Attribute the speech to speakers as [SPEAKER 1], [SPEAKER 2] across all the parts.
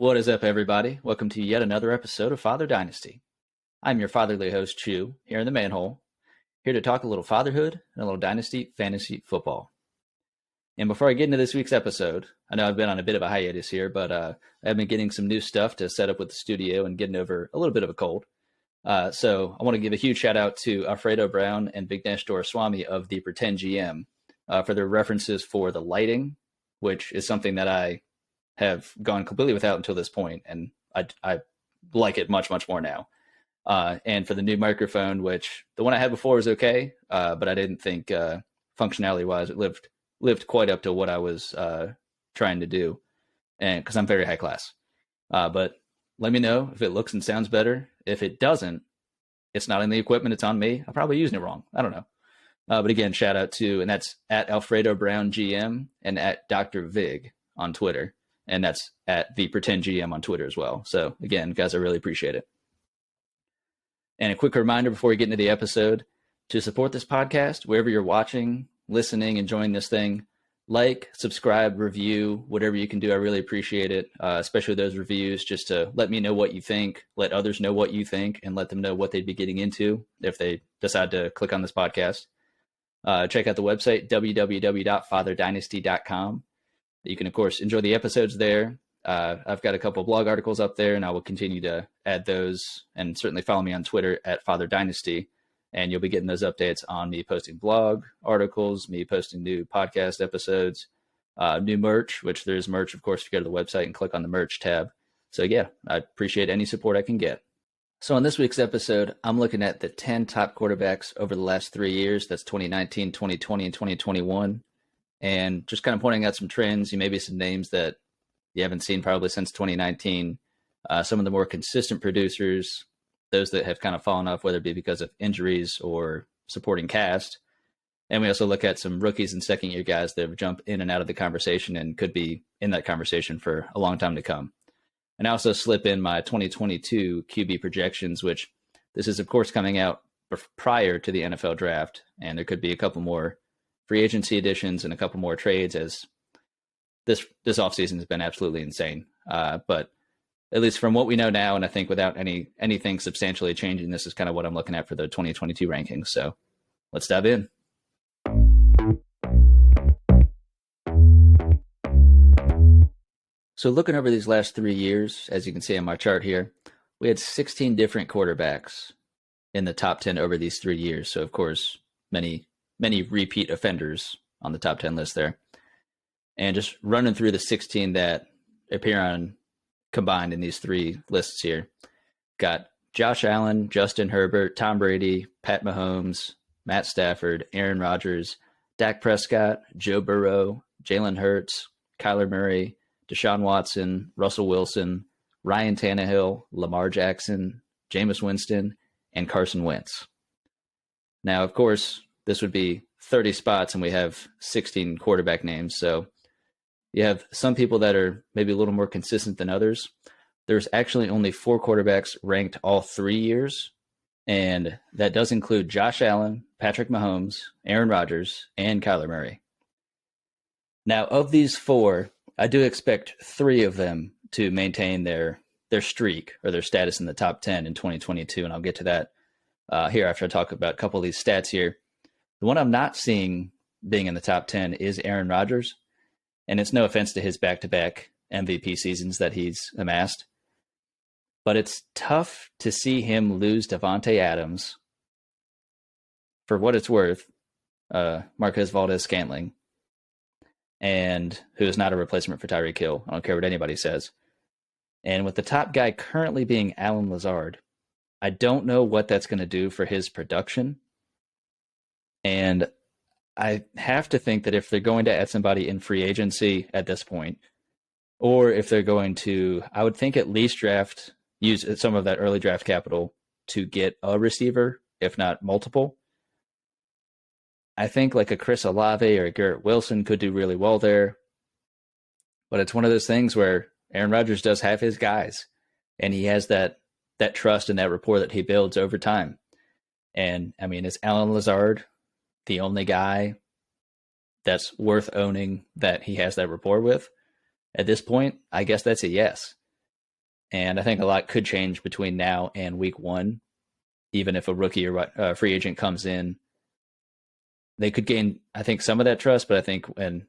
[SPEAKER 1] What is up, everybody? Welcome to yet another episode of Father Dynasty. I'm your fatherly host, Chew, here in the manhole, here to talk a little fatherhood and a little Dynasty fantasy football. And before I get into this week's episode, I know I've been on a bit of a hiatus here, but I've been getting some new stuff to set up with the studio and getting over a little bit of a cold. So I want to give a huge shout out to Alfredo Brown and Vignesh Doraiswamy of the Pretend GM for their references for the lighting, which is something that I have gone completely without until this point, and I like it much, much more now. And for the new microphone, which the one I had before was okay, but I didn't think functionality-wise it lived quite up to what I was trying to do, and because I'm very high class. But let me know if it looks and sounds better. If it doesn't, it's not on the equipment, it's on me. I'm probably using it wrong. I don't know. But again, shout out to, and that's at Alfredo Brown GM and at Dr. Vig on Twitter. And that's at the Pretend GM on Twitter as well. So again, guys, I really appreciate it. And a quick reminder before we get into the episode, to support this podcast, wherever you're watching, listening, enjoying this thing, like, subscribe, review, whatever you can do. I really appreciate it, especially those reviews, just to let me know what you think, let others know what you think, and let them know what they'd be getting into if they decide to click on this podcast. Check out the website, www.fatherdynasty.com. You can, of course, enjoy the episodes there. I've got a couple of blog articles up there, and I will continue to add those. And certainly follow me on Twitter at Father Dynasty, and you'll be getting those updates on me posting blog articles, me posting new podcast episodes, new merch, which there's merch, of course, if you go to the website and click on the merch tab. So yeah, I appreciate any support I can get. So on this week's episode, I'm looking at the 10 top quarterbacks over the last 3 years. That's 2019, 2020, and 2021. And just kind of pointing out some trends, maybe some names that you haven't seen probably since 2019. Some of the more consistent producers, those that have kind of fallen off, whether it be because of injuries or supporting cast. And we also look at some rookies and second-year guys that have jumped in and out of the conversation and could be in that conversation for a long time to come. And I also slip in my 2022 QB projections, which this is, of course, coming out prior to the NFL draft. And there could be a couple more free agency additions and a couple more trades, as this offseason has been absolutely insane. But at least from what we know now, and I think without anything substantially changing, this is kind of what I'm looking at for the 2022 rankings. So let's dive in. So looking over these last 3 years, as you can see on my chart here, we had 16 different quarterbacks in the top 10 over these 3 years. So of course, many repeat offenders on the top 10 list there. And just running through the 16 that appear on combined in these three lists here. Got Josh Allen, Justin Herbert, Tom Brady, Pat Mahomes, Matt Stafford, Aaron Rodgers, Dak Prescott, Joe Burrow, Jalen Hurts, Kyler Murray, Deshaun Watson, Russell Wilson, Ryan Tannehill, Lamar Jackson, Jameis Winston, and Carson Wentz. Now, of course, this would be 30 spots, and we have 16 quarterback names. So you have some people that are maybe a little more consistent than others. There's actually only 4 quarterbacks ranked all 3 years, and that does include Josh Allen, Patrick Mahomes, Aaron Rodgers, and Kyler Murray. Now, of these 4, I do expect 3 of them to maintain their streak or their status in the top 10 in 2022, and I'll get to that here after I talk about a couple of these stats here. The one I'm not seeing being in the top 10 is Aaron Rodgers, and it's no offense to his back-to-back MVP seasons that he's amassed, but it's tough to see him lose Davante Adams. For what it's worth, Marquez Valdes-Scantling, and who is not a replacement for Tyreek Hill. I don't care what anybody says. And with the top guy currently being Allen Lazard, I don't know what that's going to do for his production. And I have to think that if they're going to add somebody in free agency at this point, or if they're going to, I would think at least use some of that early draft capital to get a receiver, if not multiple. I think like a Chris Olave or a Garrett Wilson could do really well there. But it's one of those things where Aaron Rodgers does have his guys, and he has that trust and that rapport that he builds over time. And I mean, is Allen Lazard the only guy that's worth owning that he has that rapport with? At this point, I guess that's a yes. And I think a lot could change between now and week one. Even if a rookie or free agent comes in, they could gain, I think, some of that trust. But I think when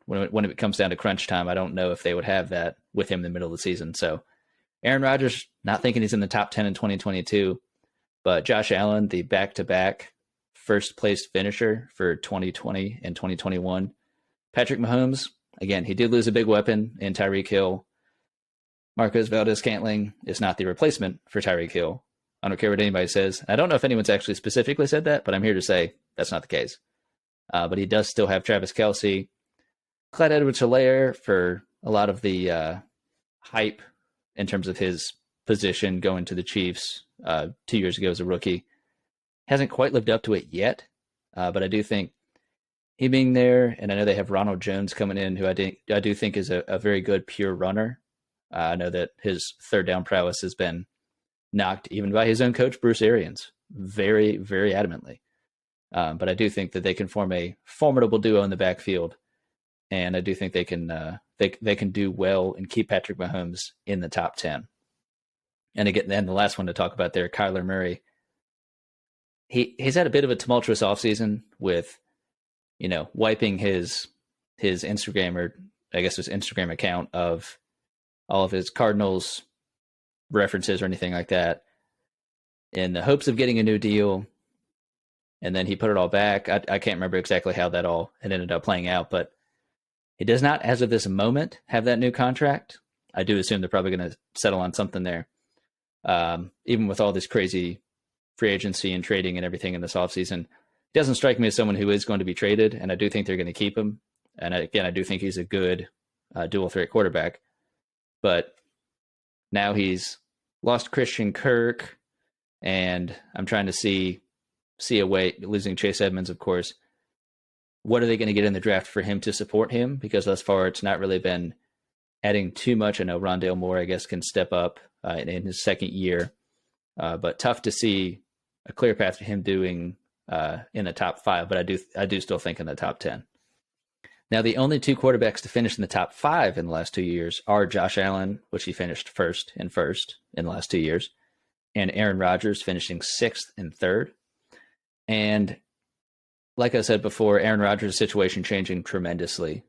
[SPEAKER 1] it comes down to crunch time, I don't know if they would have that with him in the middle of the season. So Aaron Rodgers, not thinking he's in the top 10 in 2022, but Josh Allen, the back-to-back first-place finisher for 2020 and 2021. Patrick Mahomes, again, he did lose a big weapon in Tyreek Hill. Marquez Valdes-Scantling is not the replacement for Tyreek Hill. I don't care what anybody says. I don't know if anyone's actually specifically said that, but I'm here to say that's not the case. But he does still have Travis Kelce, Clyde Edwards-Helaire for a lot of the hype in terms of his position going to the Chiefs 2 years ago as a rookie. Hasn't quite lived up to it yet, but I do think he being there, and I know they have Ronald Jones coming in, who I do think is a very good pure runner. I know that his third down prowess has been knocked even by his own coach, Bruce Arians, very, very adamantly. But I do think that they can form a formidable duo in the backfield, and I do think they can they can do well and keep Patrick Mahomes in the top 10. And again, then the last one to talk about there, Kyler Murray. He's had a bit of a tumultuous offseason with, wiping his Instagram, or I guess his Instagram account of all of his Cardinals references or anything like that, in the hopes of getting a new deal. And then he put it all back. I can't remember exactly how that all had ended up playing out, but he does not, as of this moment, have that new contract. I do assume they're probably going to settle on something there. Even with all this crazy free agency and trading and everything in this offseason, he doesn't strike me as someone who is going to be traded, and I do think they're going to keep him. And again, I do think he's a good dual threat quarterback. But now he's lost Christian Kirk, and I'm trying to see a way, losing Chase Edmonds, of course. What are they going to get in the draft for him to support him? Because thus far, it's not really been adding too much. I know Rondale Moore, I guess, can step up in his second year, but tough to see a clear path to him doing in the top 5. But I do still think in the top 10. Now, the only two quarterbacks to finish in the top 5 in the last 2 years are Josh Allen, which he finished first in the last 2 years, and Aaron Rodgers finishing 6th and 3rd. And like I said before, Aaron Rodgers' situation changing tremendously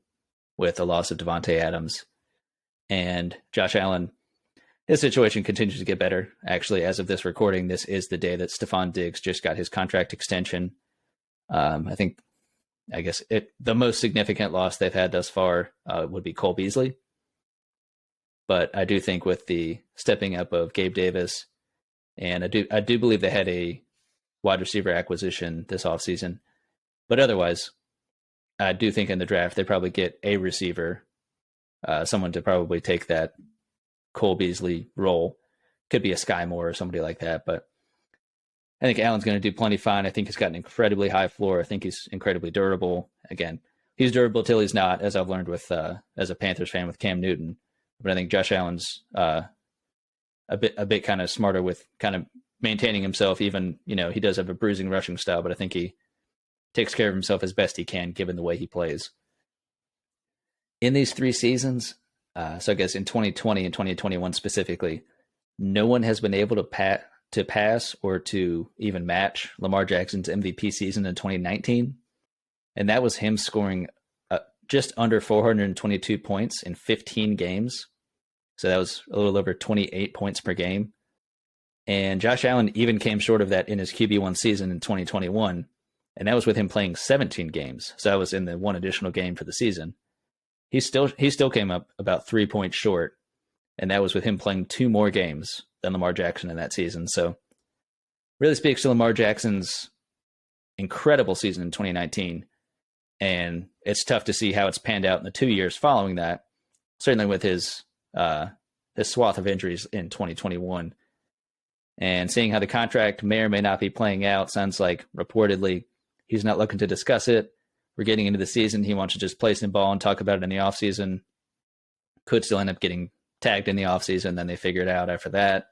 [SPEAKER 1] with the loss of Devontae Adams. And Josh Allen, his situation continues to get better. Actually, as of this recording, this is the day that Stephon Diggs just got his contract extension. I guess the most significant loss they've had thus far would be Cole Beasley. But I do think with the stepping up of Gabe Davis, and I do believe they had a wide receiver acquisition this offseason. But otherwise, I do think in the draft they probably get a receiver, someone to probably take that Cole Beasley role. Could be a Sky Moore or somebody like that, but I think Allen's going to do plenty fine. I think he's got an incredibly high floor. I think he's incredibly durable. Again, he's durable till he's not, as I've learned with as a Panthers fan with Cam Newton. But I think Josh Allen's a bit kind of smarter with kind of maintaining himself. Even, he does have a bruising rushing style, but I think he takes care of himself as best he can given the way he plays. In these 3 seasons, so I guess in 2020 and 2021 specifically, no one has been able to pass or to even match Lamar Jackson's MVP season in 2019. And that was him scoring just under 422 points in 15 games. So that was a little over 28 points per game. And Josh Allen even came short of that in his QB1 season in 2021. And that was with him playing 17 games. So that was in the one additional game for the season. He still came up about 3 points short. And that was with him playing 2 more games than Lamar Jackson in that season. So really speaks to Lamar Jackson's incredible season in 2019. And it's tough to see how it's panned out in the 2 years following that, certainly with his swath of injuries in 2021. And seeing how the contract may or may not be playing out, sounds like reportedly he's not looking to discuss it. We're getting into the season. He wants to just play some ball and talk about it in the offseason. Could still end up getting tagged in the offseason, then they figure it out after that.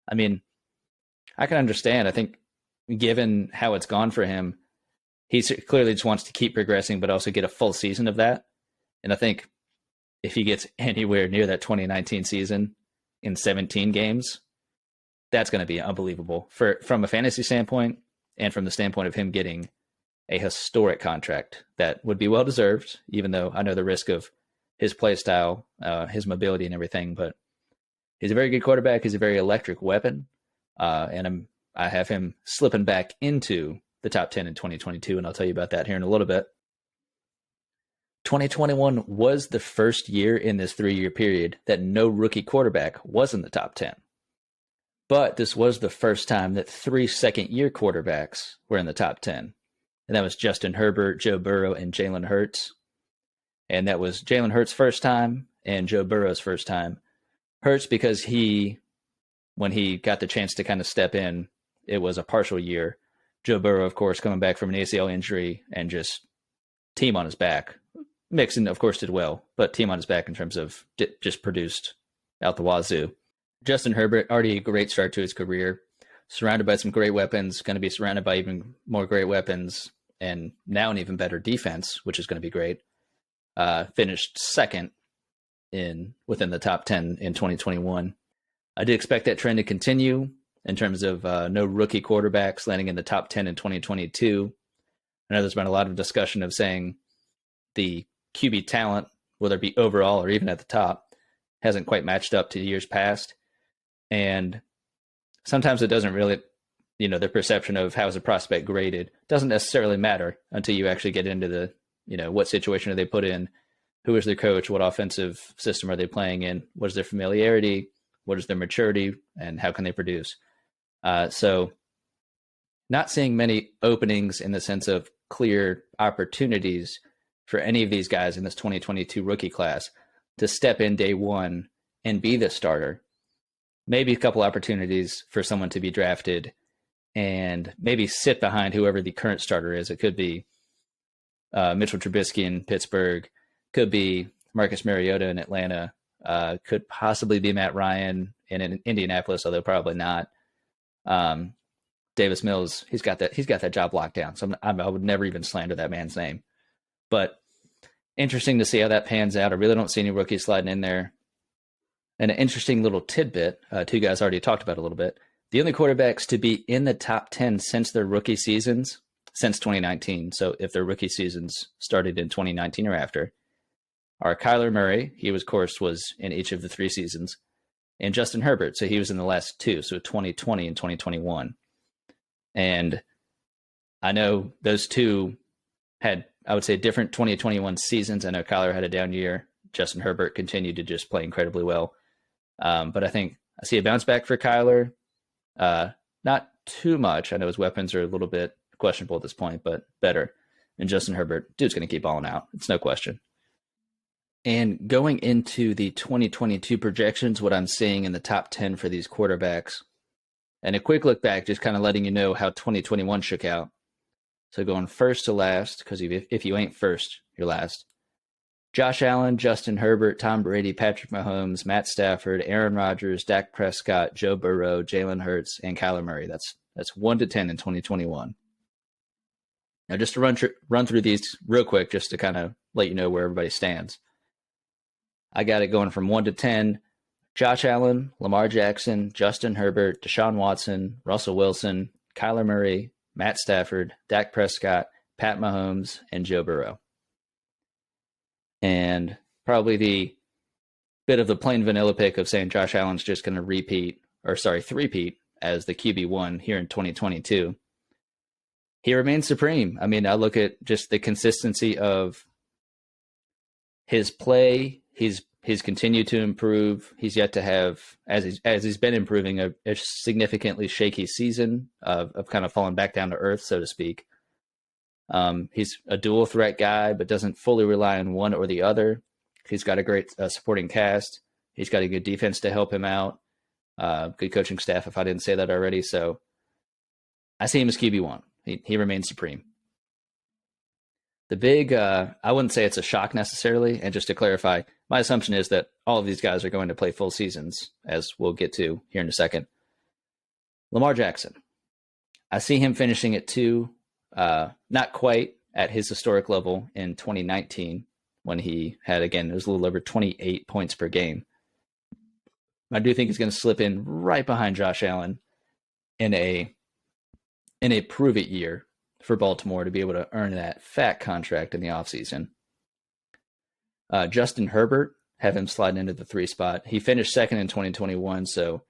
[SPEAKER 1] I mean, I can understand. I think given how it's gone for him, he clearly just wants to keep progressing, but also get a full season of that. And I think if he gets anywhere near that 2019 season, in 17 games, that's going to be unbelievable from a fantasy standpoint and from the standpoint of him getting a historic contract that would be well deserved, even though I know the risk of his play style, his mobility and everything, but he's a very good quarterback. He's a very electric weapon. And I have him slipping back into the top 10 in 2022, and I'll tell you about that here in a little bit. 2021 was the first year in this 3-year period that no rookie quarterback was in the top 10. But this was the first time that 3 second-year quarterbacks were in the top 10. And that was Justin Herbert, Joe Burrow, and Jalen Hurts. And that was Jalen Hurts' first time and Joe Burrow's first time. Hurts because when he got the chance to kind of step in, it was a partial year. Joe Burrow, of course, coming back from an ACL injury and just team on his back. Mixon, of course, did well, but team on his back in terms of just produced out the wazoo. Justin Herbert, already a great start to his career, surrounded by some great weapons, going to be surrounded by even more great weapons, and now an even better defense, which is going to be great. Finished second within the top 10 in 2021. I did expect that trend to continue in terms of no rookie quarterbacks landing in the top 10 in 2022. I know there's been a lot of discussion of saying the QB talent, whether it be overall or even at the top, hasn't quite matched up to years past. And sometimes it doesn't really, the perception of how is a prospect graded doesn't necessarily matter until you actually get into the, what situation are they put in, who is their coach, what offensive system are they playing in, what is their familiarity, what is their maturity, and how can they produce. So not seeing many openings in the sense of clear opportunities for any of these guys in this 2022 rookie class to step in day one and be the starter. Maybe a couple opportunities for someone to be drafted and maybe sit behind whoever the current starter is. It could be Mitchell Trubisky in Pittsburgh, could be Marcus Mariota in Atlanta, could possibly be Matt Ryan in Indianapolis, although probably not. Davis Mills, he's got that job locked down. So I would never even slander that man's name. But interesting to see how that pans out. I really don't see any rookies sliding in there. And an interesting little tidbit, two guys already talked about a little bit. The only quarterbacks to be in the top 10 since their rookie seasons, since 2019, so if their rookie seasons started in 2019 or after, are Kyler Murray. He, of course, was in each of the 3 seasons. And Justin Herbert. So he was in the last 2, so 2020 and 2021. And I know those two had, I would say, different 2021 seasons. I know Kyler had a down year. Justin Herbert continued to just play incredibly well. But I think I see a bounce back for Kyler. Not too much. I know his weapons are a little bit questionable at this point, but better. And Justin Herbert, dude's going to keep balling out. It's no question. And going into the 2022 projections, what I'm seeing in the top 10 for these quarterbacks, and a quick look back, just kind of letting you know how 2021 shook out. So going first to last, because if you ain't first, you're last. Josh Allen, Justin Herbert, Tom Brady, Patrick Mahomes, Matt Stafford, Aaron Rodgers, Dak Prescott, Joe Burrow, Jalen Hurts, and Kyler Murray. That's 1 to 10 in 2021. Now, just to run through these real quick, just to kind of let you know where everybody stands. I got it going from 1 to 10. Josh Allen, Lamar Jackson, Justin Herbert, Deshaun Watson, Russell Wilson, Kyler Murray, Matt Stafford, Dak Prescott, Pat Mahomes, and Joe Burrow. And probably the bit of the plain vanilla pick of saying Josh Allen's just going to three-peat as the QB1 here in 2022. He remains supreme. I mean, I look at just the consistency of his play. He's continued to improve. He's yet to have, as he's been improving, a significantly shaky season of kind of falling back down to earth, so to speak. He's a dual threat guy, but doesn't fully rely on one or the other. He's got a great supporting cast. He's got a good defense to help him out. Good coaching staff, if I didn't say that already. So I see him as QB1. He remains supreme. The big, I wouldn't say it's a shock necessarily. And just to clarify, my assumption is that all of these guys are going to play full seasons, as we'll get to here in a second. Lamar Jackson. I see him finishing at 2, not quite at his historic level in 2019 when he had, again, it was a little over 28 points per game. I do think he's going to slip in right behind Josh Allen in a prove it year for Baltimore to be able to earn that fat contract in the offseason. Justin Herbert, have him sliding into the 3 spot. He finished second in 2021, so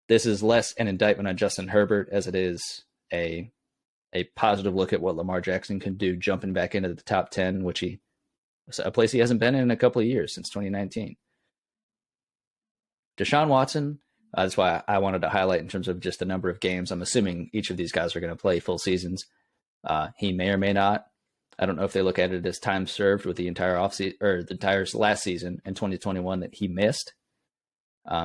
[SPEAKER 1] this is less an indictment on Justin Herbert as it is a positive look at what Lamar Jackson can do jumping back into the top 10, which a place he hasn't been in a couple of years since 2019. Deshaun Watson, that's why I wanted to highlight in terms of just the number of games. I'm assuming each of these guys are going to play full seasons. He may or may not. I don't know if they look at it as time served with the entire offseason or the entire last season in 2021 that he missed.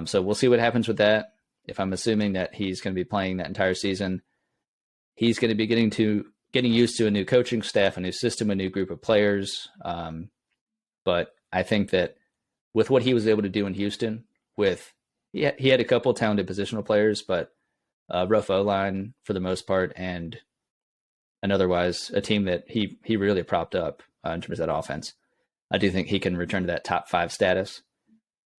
[SPEAKER 1] So we'll see what happens with that. If I'm assuming that he's going to be playing that entire season, he's going to be getting used to a new coaching staff, a new system, a new group of players. But I think that with what he was able to do in Houston, he had a couple of talented positional players, but rough O-line for the most part, and otherwise a team that he really propped up in terms of that offense. I do think he can return to that top 5 status.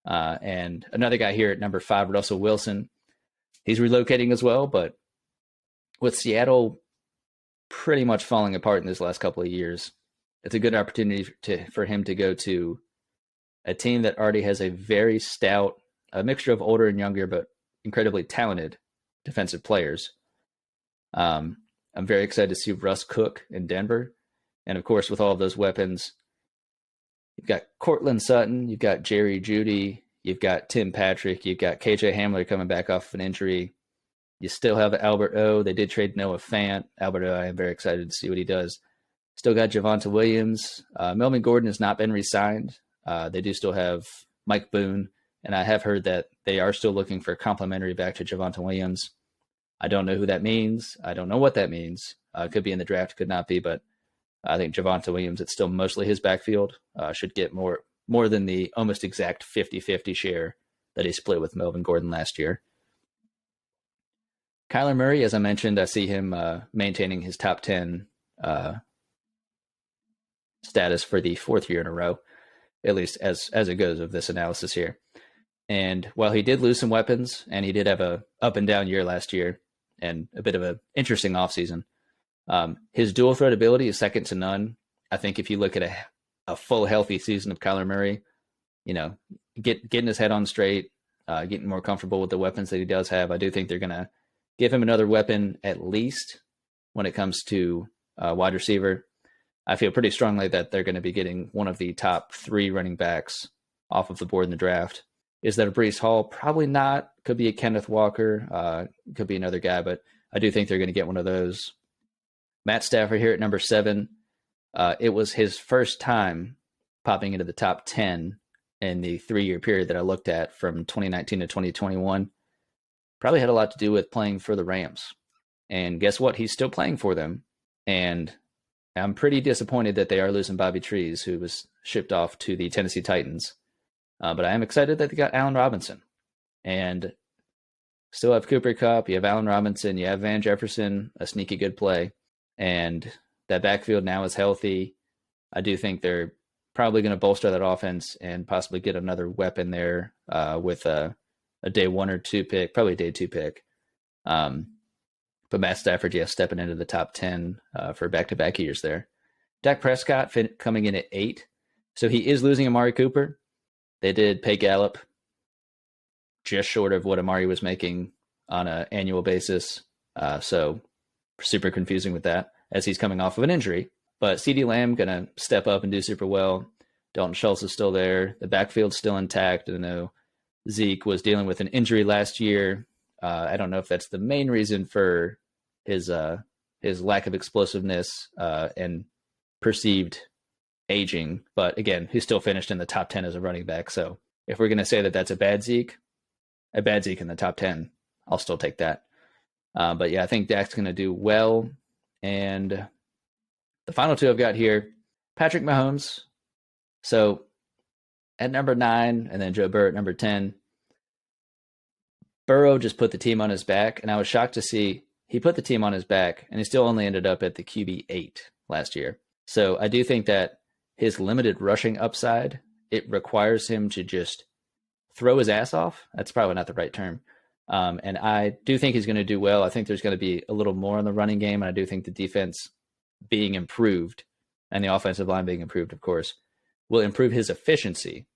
[SPEAKER 1] And another guy here at number 5, Russell Wilson, he's relocating as well, but with Seattle pretty much falling apart in this last couple of years, it's a good opportunity for him to go to a team that already has a very stout, a mixture of older and younger, but incredibly talented defensive players. I'm very excited to see Russ cook in Denver. And of course, with all of those weapons, you've got Cortland Sutton, you've got Jerry Jeudy, you've got Tim Patrick, you've got KJ Hamler coming back off of an injury. You still have Albert O. They did trade Noah Fant. Albert O, I am very excited to see what he does. Still got Javonte Williams. Melvin Gordon has not been re-signed. They do still have Mike Boone, and I have heard that they are still looking for a complimentary back to Javonte Williams. I don't know who that means. I don't know what that means. Could be in the draft, could not be, but I think Javonte Williams, it's still mostly his backfield, should get more than the almost exact 50-50 share that he split with Melvin Gordon last year. Kyler Murray, as I mentioned, I see him maintaining his top 10 status for the 4th year in a row, at least as it goes of this analysis here. And while he did lose some weapons, and he did have a up and down year last year and a bit of an interesting offseason, his dual threat ability is second to none. I think if you look at a full healthy season of Kyler Murray, getting his head on straight, getting more comfortable with the weapons that he does have, I do think they're going to give him another weapon at least when it comes to wide receiver. I feel pretty strongly that they're going to be getting one of the top 3 running backs off of the board in the draft. Is that a Breece Hall? Probably not. Could be a Kenneth Walker. Could be another guy, but I do think they're going to get one of those. Matt Stafford here at number 7. It was his first time popping into the top 10 in the 3-year period that I looked at from 2019 to 2021. Probably had a lot to do with playing for the Rams. And guess what? He's still playing for them. And I'm pretty disappointed that they are losing Bobby Trees, who was shipped off to the Tennessee Titans. But I am excited that they got Allen Robinson. And still have Cooper Kupp, you have Allen Robinson, you have Van Jefferson, a sneaky good play. And that backfield now is healthy. I do think they're probably going to bolster that offense and possibly get another weapon there with a day 1 or 2 pick, probably a day 2 pick. But Matt Stafford, stepping into the top 10 for back-to-back years there. Dak Prescott coming in at 8. So he is losing Amari Cooper. They did pay Gallup just short of what Amari was making on an annual basis. So super confusing with that as he's coming off of an injury. But CeeDee Lamb going to step up and do super well. Dalton Schultz is still there. The backfield's still intact. I know Zeke was dealing with an injury last year. I don't know if that's the main reason for his lack of explosiveness and perceived aging. But again, he still finished in the top 10 as a running back. So if we're going to say that that's a bad Zeke in the top 10, I'll still take that. But I think Dak's going to do well. And the final 2 I've got here, Patrick Mahomes. So at number 9, and then Joe Burrow at number 10, Burrow just put the team on his back. And I was shocked to see he put the team on his back, and he still only ended up at the QB 8 last year. So I do think that his limited rushing upside, it requires him to just throw his ass off. That's probably not the right term. And I do think he's going to do well. I think there's going to be a little more in the running game. And I do think the defense being improved and the offensive line being improved, of course, will improve his efficiency,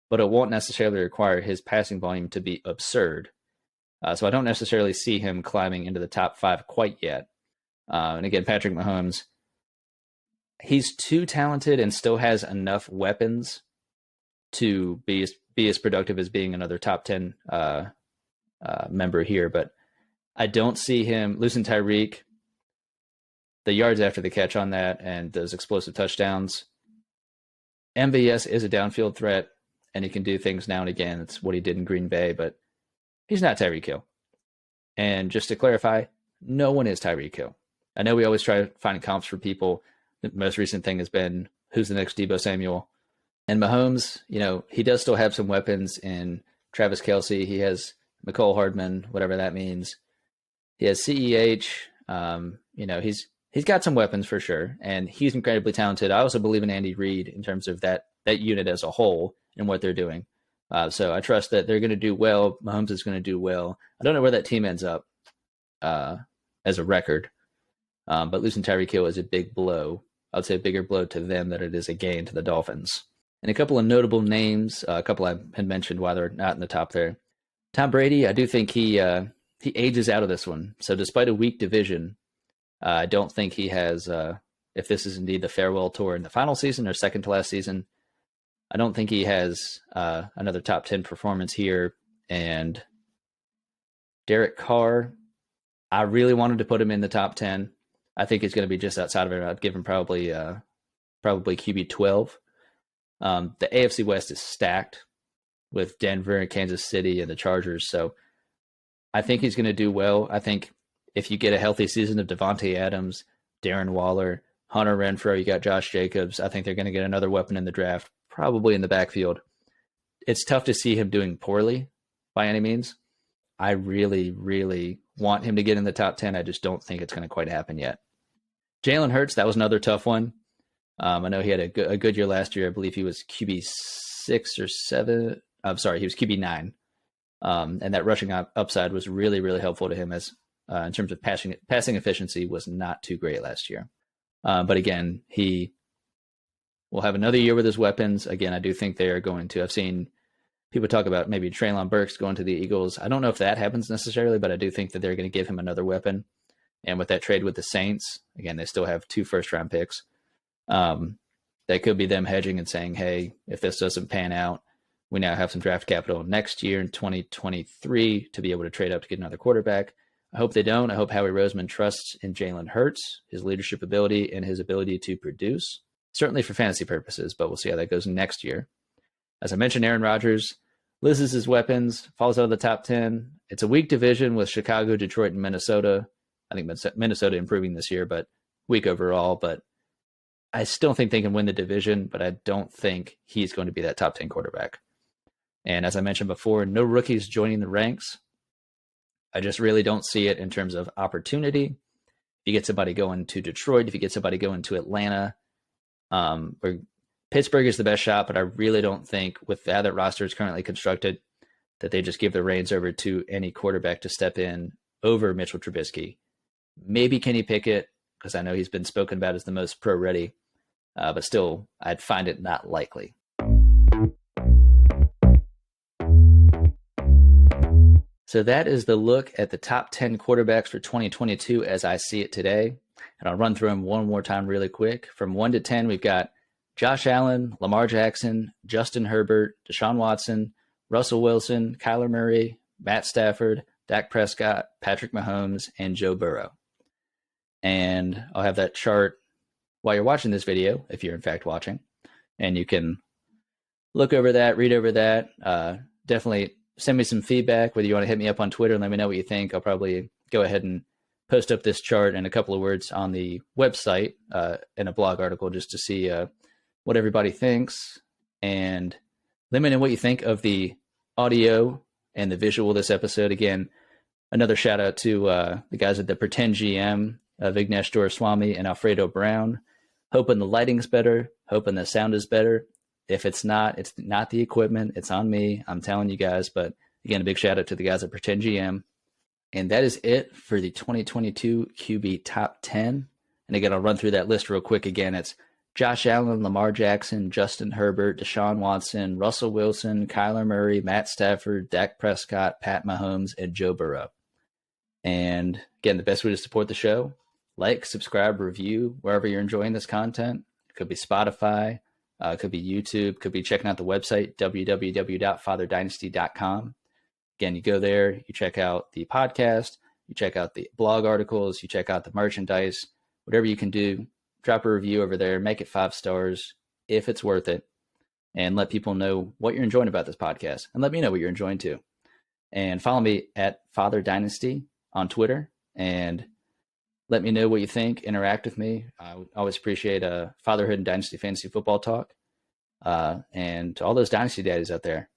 [SPEAKER 1] but it won't necessarily require his passing volume to be absurd. So I don't necessarily see him climbing into the top 5 quite yet. And again, Patrick Mahomes, he's too talented and still has enough weapons to be as productive as being another top 10 member here. But I don't see him losing Tyreek. The yards after the catch on that and those explosive touchdowns. MVS is a downfield threat, and he can do things now and again. It's what he did in Green Bay, but he's not Tyreek Hill. And just to clarify, no one is Tyreek Hill. I know we always try to find comps for people. The most recent thing has been, who's the next Deebo Samuel? And Mahomes, he does still have some weapons in Travis Kelce. He has McCole Hardman, whatever that means. He has CEH. He's got some weapons for sure, and he's incredibly talented. I also believe in Andy Reid in terms of that unit as a whole and what they're doing. So I trust that they're going to do well. Mahomes is going to do well. I don't know where that team ends up as a record, but losing Tyreek Hill is a big blow. I would say a bigger blow to them than it is a gain to the Dolphins. And a couple of notable names, a couple I had mentioned why they're not in the top there. Tom Brady, I do think he ages out of this one. So despite a weak division, I don't think he has, if this is indeed the farewell tour in the final season or second to last season, I don't think he has another top 10 performance here. And Derek Carr, I really wanted to put him in the top 10. I think he's going to be just outside of it. I'd give him probably QB 12. The AFC West is stacked with Denver and Kansas City and the Chargers. So I think he's going to do well. I think if you get a healthy season of Devontae Adams, Darren Waller, Hunter Renfrow, you got Josh Jacobs, I think they're going to get another weapon in the draft, probably in the backfield. It's tough to see him doing poorly by any means. I really, really want him to get in the top 10. I just don't think it's going to quite happen yet. Jalen Hurts, that was another tough one. I know he had a good year last year. I believe he was QB 6 or 7. I'm sorry, he was QB 9. And that rushing upside was really, really helpful to him as in terms of passing efficiency was not too great last year. But again, he will have another year with his weapons. Again, I do think they are going to. I've seen people talk about maybe Treylon Burks going to the Eagles. I don't know if that happens necessarily, but I do think that they're going to give him another weapon. And with that trade with the Saints, again, they still have 2 first-round picks. That could be them hedging and saying, hey, if this doesn't pan out, we now have some draft capital next year in 2023 to be able to trade up to get another quarterback. I hope they don't. I hope Howie Roseman trusts in Jalen Hurts, his leadership ability, and his ability to produce, certainly for fantasy purposes, but we'll see how that goes next year. As I mentioned, Aaron Rodgers loses his weapons, falls out of the top 10. It's a weak division with Chicago, Detroit, and Minnesota. I think Minnesota improving this year, but weak overall. But I still think they can win the division, but I don't think he's going to be that top 10 quarterback. And as I mentioned before, no rookies joining the ranks. I just really don't see it in terms of opportunity. If you get somebody going to Detroit, if you get somebody going to Atlanta, or Pittsburgh is the best shot, but I really don't think with how that roster is currently constructed that they just give the reins over to any quarterback to step in over Mitchell Trubisky. Maybe Kenny Pickett, because I know he's been spoken about as the most pro-ready, but still, I'd find it not likely. So that is the look at the top 10 quarterbacks for 2022 as I see it today. And I'll run through them one more time really quick. From 1 to 10, we've got Josh Allen, Lamar Jackson, Justin Herbert, Deshaun Watson, Russell Wilson, Kyler Murray, Matt Stafford, Dak Prescott, Patrick Mahomes, and Joe Burrow. And I'll have that chart while you're watching this video, if you're in fact watching. And you can look over that, read over that. Definitely send me some feedback, whether you want to hit me up on Twitter and let me know what you think. I'll probably go ahead and post up this chart and a couple of words on the website in a blog article just to see what everybody thinks. And let me know what you think of the audio and the visual of this episode. Again, another shout out to the guys at the Pretend GM, Vignesh Doraiswamy and Alfredo Brown. Hoping the lighting's better, hoping the sound is better. If it's not the equipment. It's on me. I'm telling you guys. But again, a big shout out to the guys at Pretend GM. And that is it for the 2022 QB Top 10. And again, I'll run through that list real quick. Again, it's Josh Allen, Lamar Jackson, Justin Herbert, Deshaun Watson, Russell Wilson, Kyler Murray, Matt Stafford, Dak Prescott, Pat Mahomes, and Joe Burrow. And again, the best way to support the show, like, subscribe, review, wherever you're enjoying this content. It could be Spotify, it could be YouTube, could be checking out the website, www.fatherdynasty.com. Again, you go there, you check out the podcast, you check out the blog articles, you check out the merchandise, whatever you can do, drop a review over there, make it 5 stars if it's worth it, and let people know what you're enjoying about this podcast. And let me know what you're enjoying too. And follow me at Father Dynasty on Twitter, and let me know what you think. Interact with me. I always appreciate fatherhood and dynasty fantasy football talk. And to all those dynasty daddies out there,